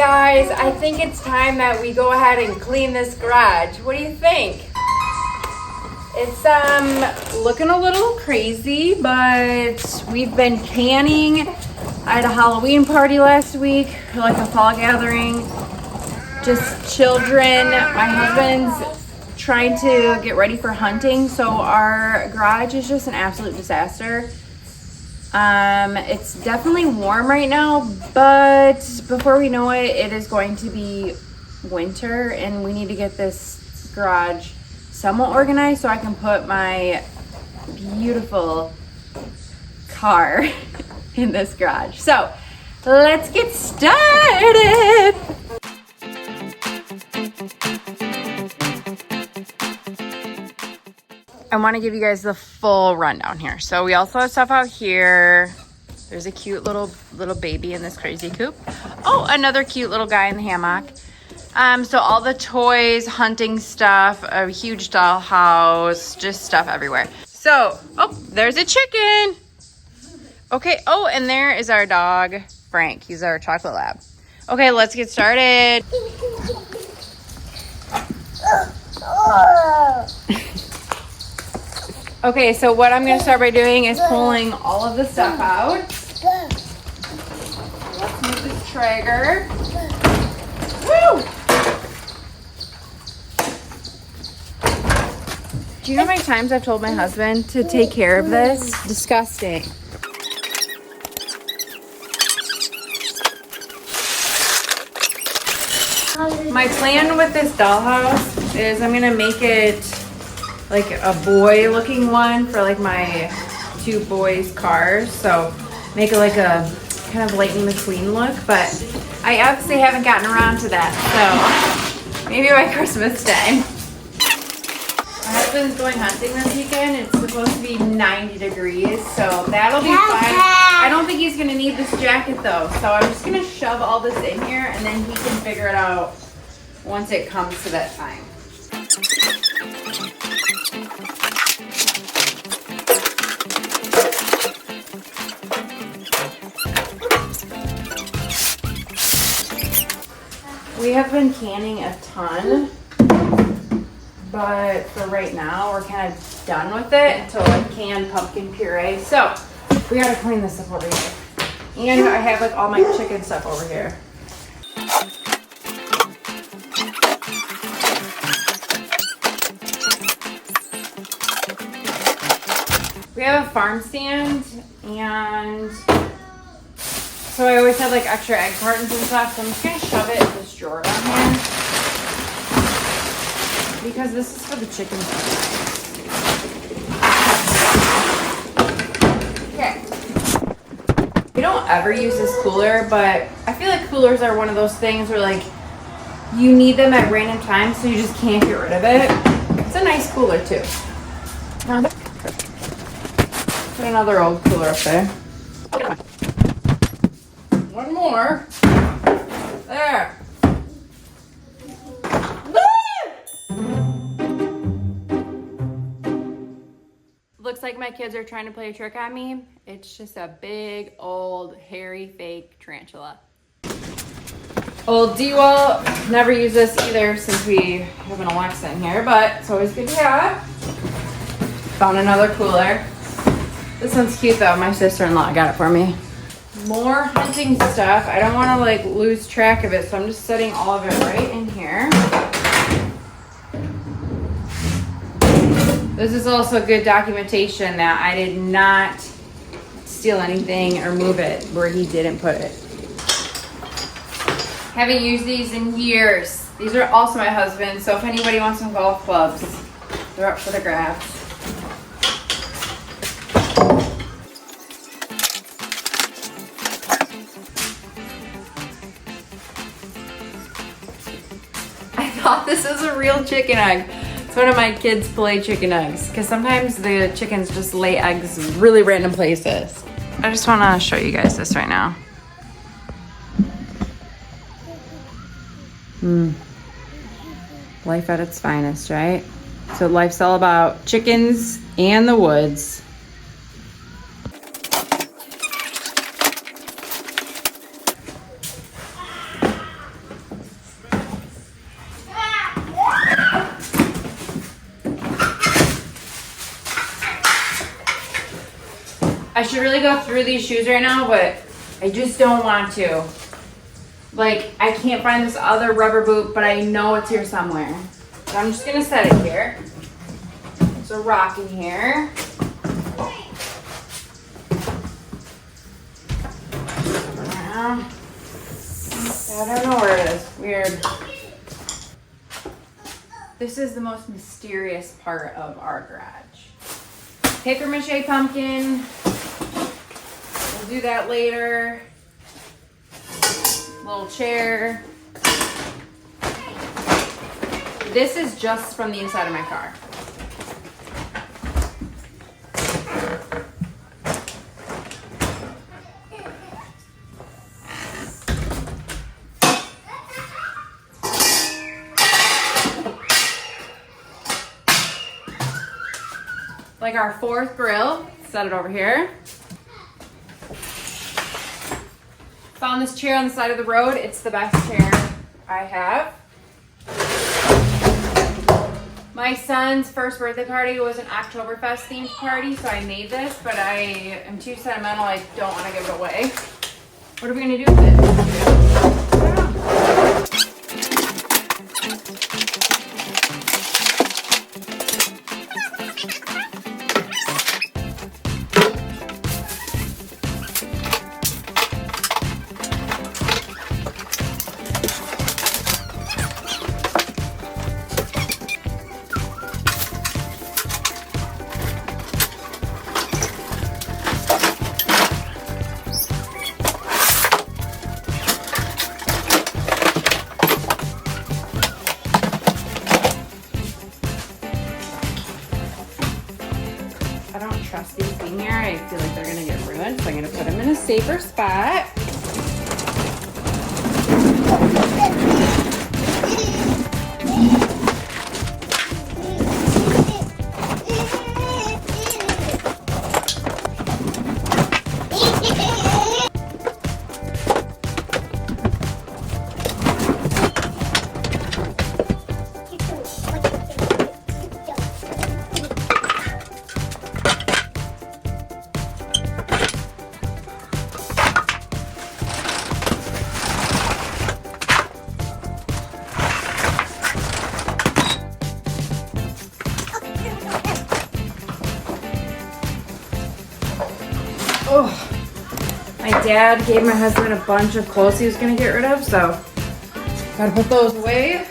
Guys, I think it's time that we go ahead and clean this garage. What do you think? It's looking a little crazy, but we've been canning. I had a Halloween party last week, like a fall gathering. Just children. My husband's trying to get ready for hunting, so our garage is just an absolute disaster. It's definitely warm right now, but before we know it, it is going to be winter, and we need to get this garage somewhat organized so I can put my beautiful car in this garage. So let's get started. I want to give you guys the full rundown here. So we also have stuff out here. There's a cute little baby in this crazy coop. Oh, another cute little guy in the hammock. So all the toys, hunting stuff, a huge doll house, just stuff everywhere. So, oh, there's a chicken. Okay, oh, and there is our dog, Frank. He's our chocolate lab. Okay, let's get started. Okay, so what I'm going to start by doing is pulling all of the stuff out. Let's move this Traeger. Woo! Do you know how many times I've told my husband to take care of this? Disgusting. My plan with this dollhouse is I'm going to make it like a boy looking one for like my two boys' cars. So make it like a kind of Lightning McQueen look, but I obviously haven't gotten around to that. So maybe by Christmas time. My husband's going hunting this weekend. It's supposed to be 90 degrees, so that'll be fine. I don't think he's gonna need this jacket though. So I'm just gonna shove all this in here and then he can figure it out once it comes to that time. We have been canning a ton, but for right now, we're kind of done with it until like canned pumpkin puree. So we gotta clean this up over here. And I have like all my chicken stuff over here. We have a farm stand, and so I always have like extra egg cartons and stuff, so I'm just gonna shove it in this drawer down here because this is for the chickens. Okay. We don't ever use this cooler, but I feel like coolers are one of those things where like you need them at random times, so you just can't get rid of it. It's a nice cooler too. Put another old cooler up there. One more. There. Looks like my kids are trying to play a trick on me. It's just a big, old, hairy, fake tarantula. Old D-Wall. Never use this either since we have an Alexa in here, but it's always good to have. Found another cooler. This one's cute though. My sister-in-law got it for me. More hunting stuff. I don't want to like lose track of it, so I'm just setting all of it right in here. This is also good documentation that I did not steal anything or move it where he didn't put it. Haven't used these in years. These are also my husband's, so if anybody wants some golf clubs, they're up for the grabs. Thought this is a real chicken egg. It's one of my kids' play chicken eggs because sometimes the chickens just lay eggs in really random places. I just want to show you guys this right now. Life at its finest, right? So life's all about chickens and the woods. I should really go through these shoes right now, but I just don't want to. Like, I can't find this other rubber boot, but I know it's here somewhere. So I'm just gonna set it here. There's a rock in here. I don't know where it is. Weird. This is the most mysterious part of our garage. Paper mache pumpkin. We'll do that later. Little chair. This is just from the inside of my car. Like our fourth grill, set it over here. Found this chair on the side of the road. It's the best chair I have. My son's first birthday party was an Oktoberfest themed party, so I made this, but I am too sentimental. I don't want to give it away. What are we gonna do with it? I don't know. I don't trust these being here. I feel like they're gonna get ruined, so I'm gonna put them in a safer spot. Oh, my dad gave my husband a bunch of clothes he was gonna get rid of, so gotta put those away.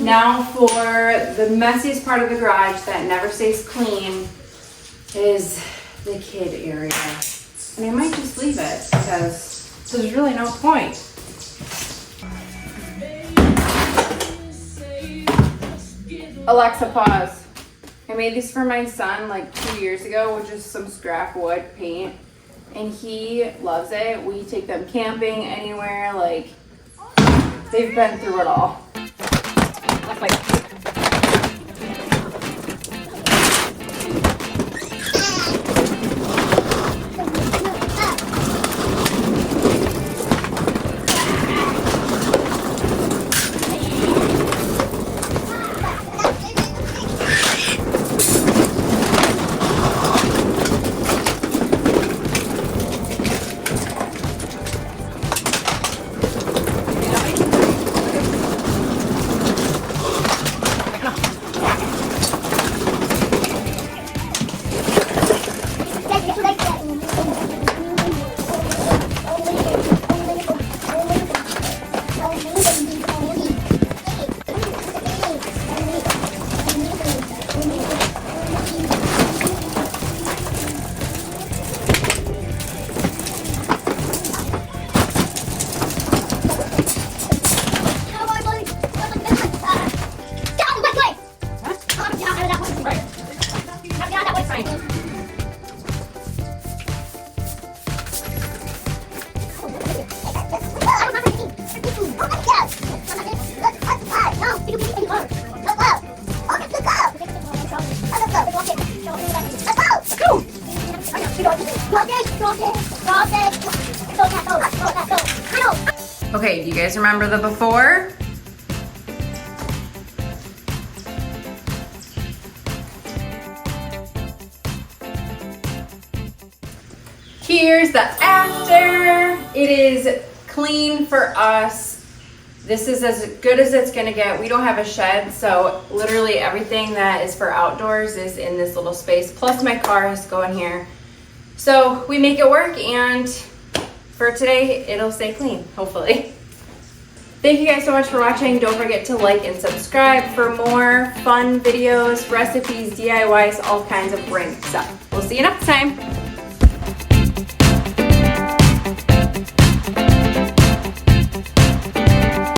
Now for the messiest part of the garage that never stays clean is the kid area. And I might just leave it because there's really no point. Alexa, pause. I made these for my son like 2 years ago with just some scrap wood paint. And he loves it. We take them camping anywhere, like they've been through it all. Okay, do you guys remember the before? Here's the after. It is clean for us. This is as good as it's gonna get. We don't have a shed, so literally everything that is for outdoors is in this little space. Plus my car has to go in here. So we make it work, and for today, it'll stay clean, hopefully. Thank you guys so much for watching. Don't forget to like and subscribe for more fun videos, recipes, DIYs, all kinds of great stuff. We'll see you next time.